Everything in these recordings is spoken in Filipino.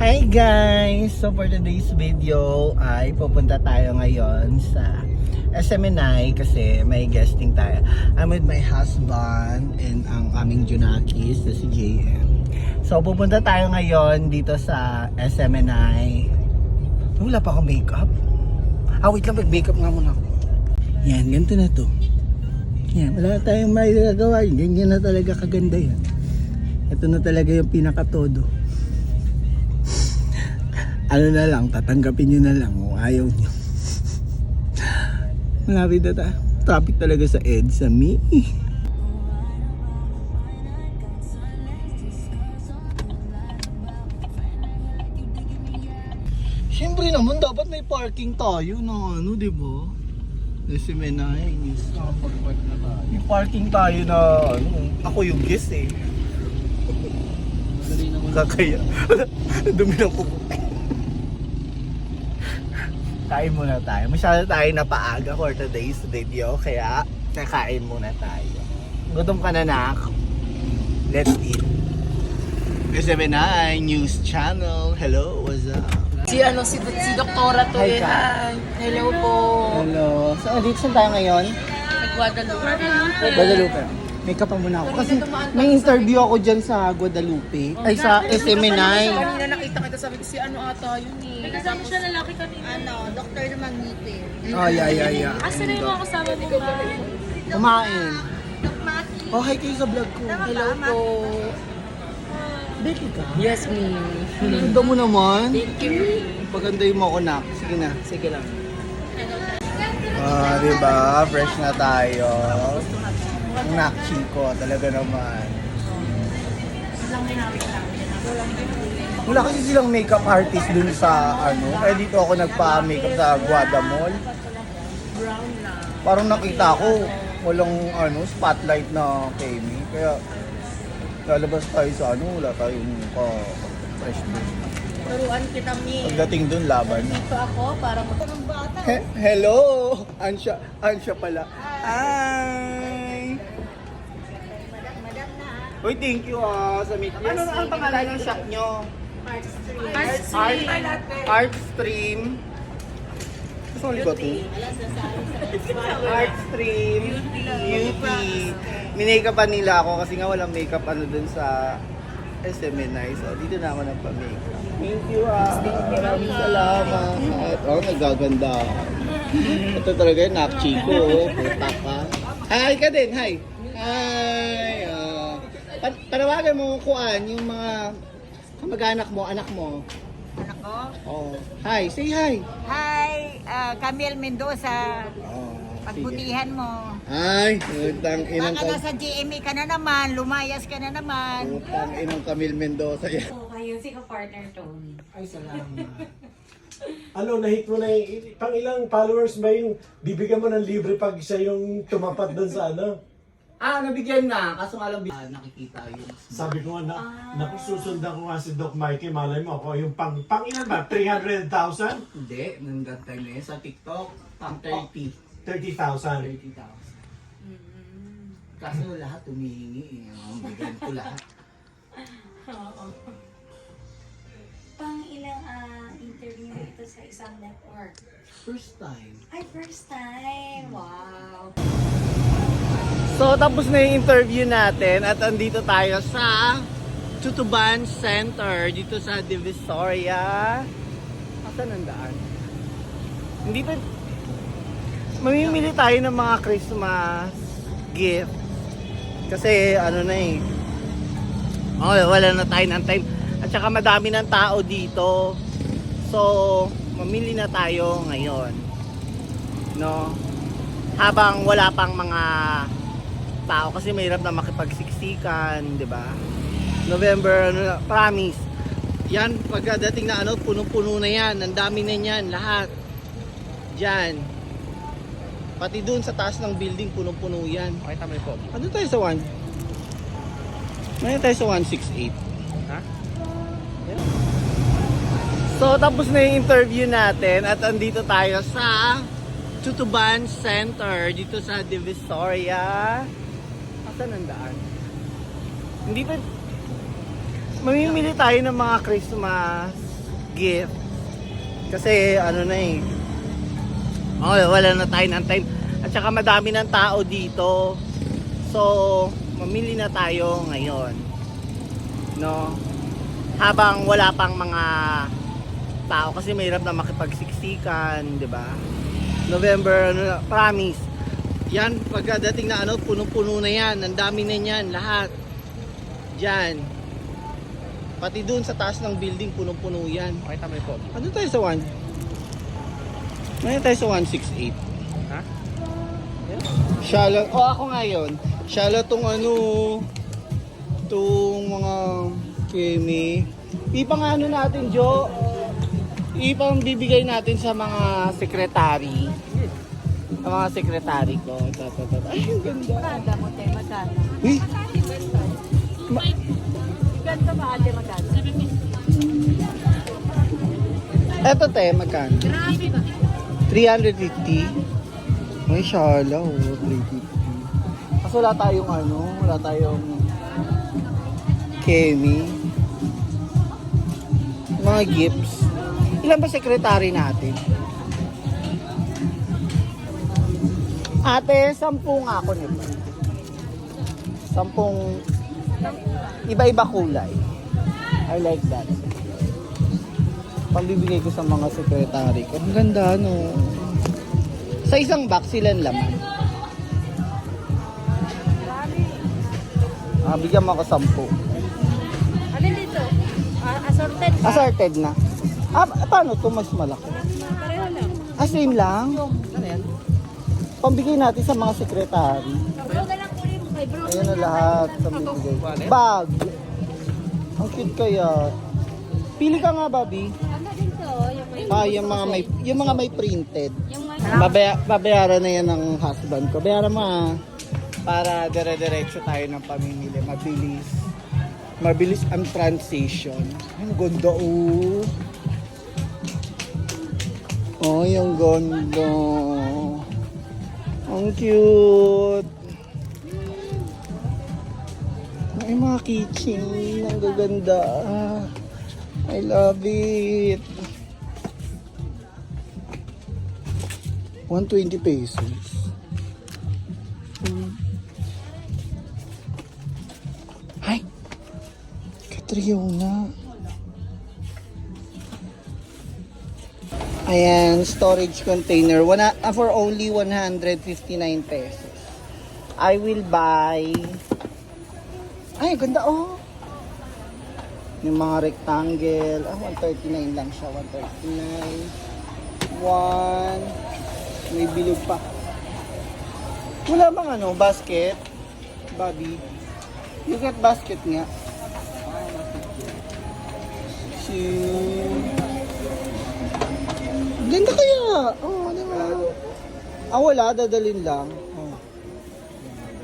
Hi guys! So for today's video ay pupunta tayo ngayon sa SMNI kasi may guesting tayo. I'm with my husband and ang aming Junakis na si JM. So pupunta tayo ngayon dito sa SMNI. Wala pa akong makeup. Wait lang, mag-makeup nga muna ako. Yan, ganito na to. Yan, wala tayong may gagawa. Ganyan na talaga kaganda yan. Ito na talaga yung pinakatodo. Ano na lang, tatanggapin nyo na lang o ayaw nyo. Malapit na tayo. Traffic talaga sa EDSA, me. Siyempre naman, dapat may parking tayo na ano, di ba? SMNI. May parking tayo na ano, ako yung guest eh. Kakaya. Dumi ng pupo. Kain muna tayo. Masyado tayo napaaga for today's video. Kaya, kakain muna tayo. Gutom ka na, nak? Let's eat. SMNI News Channel. Hello, what's up? Si Doktora to Hi, eh. Ka. Hi. Hello po. Hello. So, dito saan tayo ngayon? Guadalupe. Guadalupe. Makeup pa muna ako. Kasi may interview ako dyan sa Guadalupe. Ay, sa SMNI. Kanina nakita kita, sabi ko si ano ata yun eh. Kasama siya lalaki kanina. Doktor na magngipin. Oh, yeah. Asa na yung mga kasama mo ba? Kumain. Doc Maki. Oh, hi kayo sa vlog ko. Hello po. Becky ka? Yes, me. Ganda mo naman. Thank you. Pagandahin mo ako, nak. Sige na. Sige lang. Diba? Fresh na tayo. Ang nak Chico, talaga naman. Wala kasi silang makeup artist dun sa ano. Kaya dito ako nagpa-makeup sa Guada Mall. Parang nakita ko, walang ano, spotlight na Kemi. Kaya lalabas tayo sa ano, wala tayong fresh dun. Turuan kita, Mi. Pagdating dun, laban. Dito ako para magtanong bata. Hello! Ansya pala. Hi! Madam na. Uy, thank you sa meet. Ano ang pangalan ng shop nyo? Artstream. Sorry ba to? Artstream Beauty. Minakeup pa nila ako kasi nga walang makeup ano dun sa SMNI. So, dito na ako nagpa-makeup. Thank you Maraming salamat. Oh, nagaganda. Ito talaga yung nakchiko. Puta ka. Hi ka din, hi. Hi. Panawagan mo kuan yung mga kamag-anak mo, anak mo. Anak ko. Oh. Hi, say hi. Hi, Camille Mendoza. Oh, Pagbutihan mo. Ay, utang inang Baka nasa GME ka na naman, lumayas ka na naman. utang inang Camille Mendoza yan. So, kayo si ka-partner Tony. Ay, salamat. Ano, nahit mo na yung, pang ilang followers ba yung bibigyan mo ng libre pag siya yung tumapat doon sa ano? Nabigyan na. Kaso nga lang, nakikita yun. Sabi ko nga, nakususundan ko nga si Doc Mikey, malay mo ako, yung pang ilan ba? 300,000? Hindi, nandang time na yun. Sa TikTok, pang 30. 30,000. 30,000. Kaso lahat humihingi. Bigyan ko lahat. Pang ilang interview mo ito sa isang network? First time. Ay, first time! Wow! So, tapos na yung interview natin at andito tayo sa Tutuban Center dito sa Divisoria. Asan ang daan? Hindi pa... Mamimili tayo ng mga Christmas gift. Kasi ano na eh. Wala na tayo ng time. At saka madami ng tao dito. So, mamili na tayo ngayon. No? Habang wala pang mga tao kasi mahirap na makipagsiksikan, 'di ba? November, promise. Yan pagdating na ano, punong-puno na 'yan. Ang dami na niyan lahat. Diyan. Pati doon sa taas ng building punong-puno 'yan. Okay, tama po. Ano tayo sa 1? Ano tayo sa 168? Ha? So tapos na yung interview natin at andito tayo sa Tutuban Center dito sa Divisoria. Asan ang daan? Hindi pa... Mamimili tayo ng mga Christmas gift. Kasi ano na eh. Oh, wala na tayo ng time. At saka madami ng tao dito. So, mamili na tayo ngayon. No? Habang wala pang mga tao kasi mahirap na makipagsiksikan, 'di ba? November, ano, promise. Yan, pagdating na ano, punong-puno na yan. Ang dami na yan, lahat. Diyan. Pati doon sa taas ng building, punong-puno yan. Okay, tama po. Ano tayo sa 1? Ano tayo sa 168? Ha? Shala, ako ngayon. Shala tong ano, tong mga kemi. Ipang ano natin, Jo? Ipang bibigay natin sa mga sekretary. Sa mga sekretary ko. Ay, ang ganda. Maganda mo, te, maganda. Uy, Ganda ba, ate, maganda? eto te, magkano? 350. May shala, oh, 350. Kaso wala tayong ano, wala tayong kemi. Mga gifts. Ilan ba sekretary natin? Ate, 10 nga ako nito. 10 iba-iba kulay. I like that. Pambibigay ko sa mga sekretary ko. Ang ganda, no? Sa isang box, ilan laman? Bigyan mo ako 10. Ano dito? Assorted ba? Assorted na. Paano to mas malaki? Pareho lang. Same lang? Ano yan? Pambigay natin sa mga sekretary. Bro, na lang ulit mo kay bro. Ayan na lahat. Pambibigay. Bag. Ang cute kaya. Pili ka nga, Bobby. Ano dito? Yung mga may printed. Yung may... Babayaran na yan ng husband ko. Bayaran mo para dire-diretso tayo ng pamimili. Mabilis. Mabilis ang transition. Ang ganda, oh. Oh, yung ganda. Ang cute. May mga keychain. Ang gaganda. I love it. 120 pesos. Ay! Catriona. Ayan, storage container. For only 159 pesos. I will buy... Ay, ganda oh! Yung mga rectangle. 139 lang siya. 139. May bilog pa. Wala bang ano, basket? Bobby? You get basket nga. Ganda kaya. Oh, di ba? Wala. Dadalhin lang. Oh.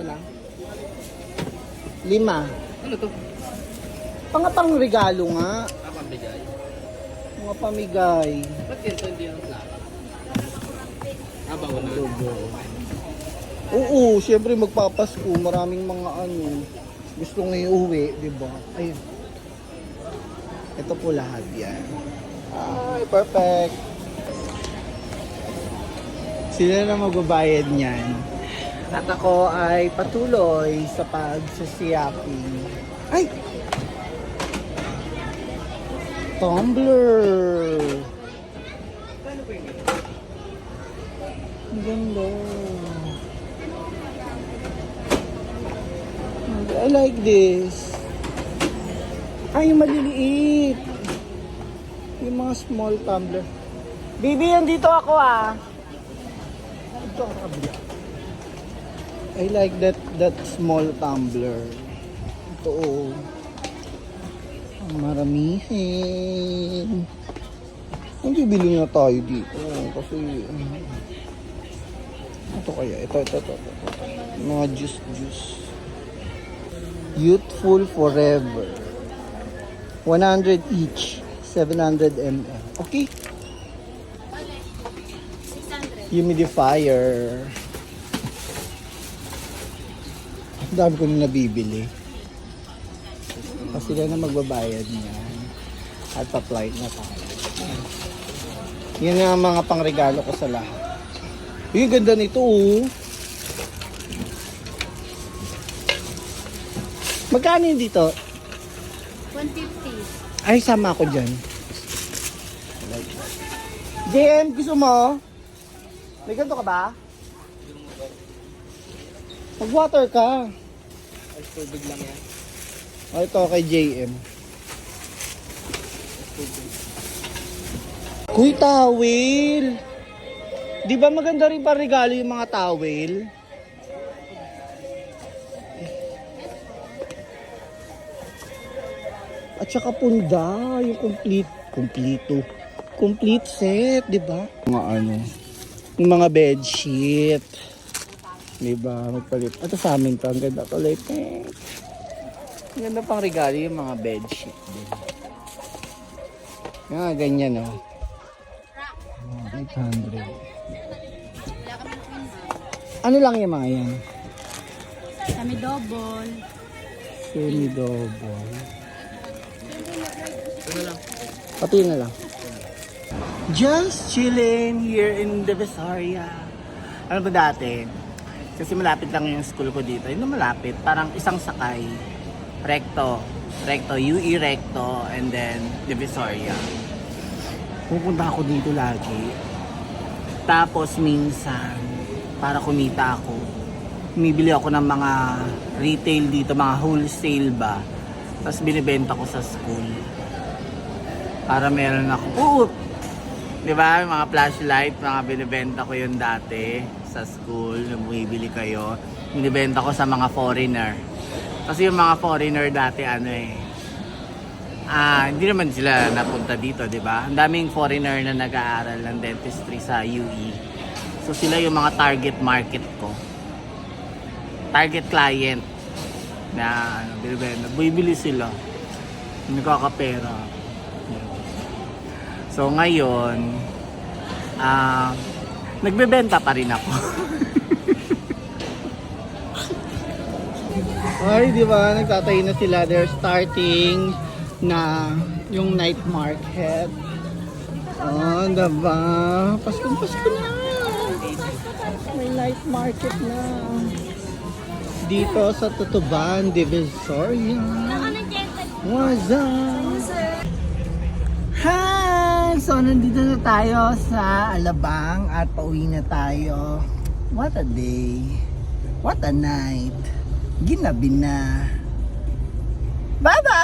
Wala. 5. Ano to? Pang regalo nga. Pambigay. Mga pamigay. Ba't ganito hindi yung plaka? Bago na. Oo, syempre magpapasko. Maraming mga ano. Gustong iuwi, di ba? Ayun. Ito po lahat yan. Ay, perfect. Sila na magbabayad niyan. At ako ay patuloy sa pagsasiyapin. Ay! Tumbler! Ang ganda. I like this. Ay, yung maliliit. Yung mga small tumbler. Bibi, andito ako Ito ang kabila. I like that small tumbler. Ito ang maramihin. Hindi bili na tayo dito. Kasi ito kaya. Ito. Mga juice. Youthful Forever. 100 each. 700 ml. Okay? Humidifier. Ang dami ko na nabibili. Kasi sila na magbabayad niyan. At pa-flight na tayo. Yan ang mga pangregalo ko sa lahat. Yung ganda nito oh. Magkano yun dito? 150. Ay, sama ako dyan. JM, gusto mo? May ganito ka ba? Mag-water ka. Ay, tubig lang yan. O, ito kay JM. Kuy, towel. Di ba maganda rin pa regalo yung mga towel? At saka punda, yung complete set, di ba? Mga ano, yung mga bedsheet. Di ba? Magpalit. Ito sa amin to, ang ganda to, eh. Ang ganda pang regalo yung mga bedsheet. Diba? Mga ganyan, oh. 800. Ano lang yung mga yan? Kami double. Semi-double. Pati na lang. Just chilling here in Divisoria. Ano ba dati? Kasi malapit lang yung school ko dito. Hindi malapit. Parang isang sakay. Recto, UE Recto, and then Divisoria. Pupunta ako dito lagi. Tapos minsan, para kumita ako, bumibili ako ng mga retail dito, mga wholesale ba. Tapos binibenta ko sa school. Para meron ako. Oo! Di ba? Yung mga flashlight, mga binibenta ko yun dati sa school. Bumibili kayo. Binibenta ko sa mga foreigner. Kasi yung mga foreigner dati hindi naman sila napunta dito, di ba? Ang daming foreigner na nag-aaral ng dentistry sa UE. So sila yung mga target market ko. Target client na binibenta. Bumibili sila. Nagkakapera. So ngayon, nagbebenta pa rin ako. Ay, di ba? Nagtatayo na sila. They're starting na yung night market. Oh, diba? Pasko na. May night market na. Dito sa Tutuban, Divisoria. What's up? Hi! So, nandito na tayo sa Alabang at pauwi na tayo. What a day. What a night. Ginabi na. Bye-bye!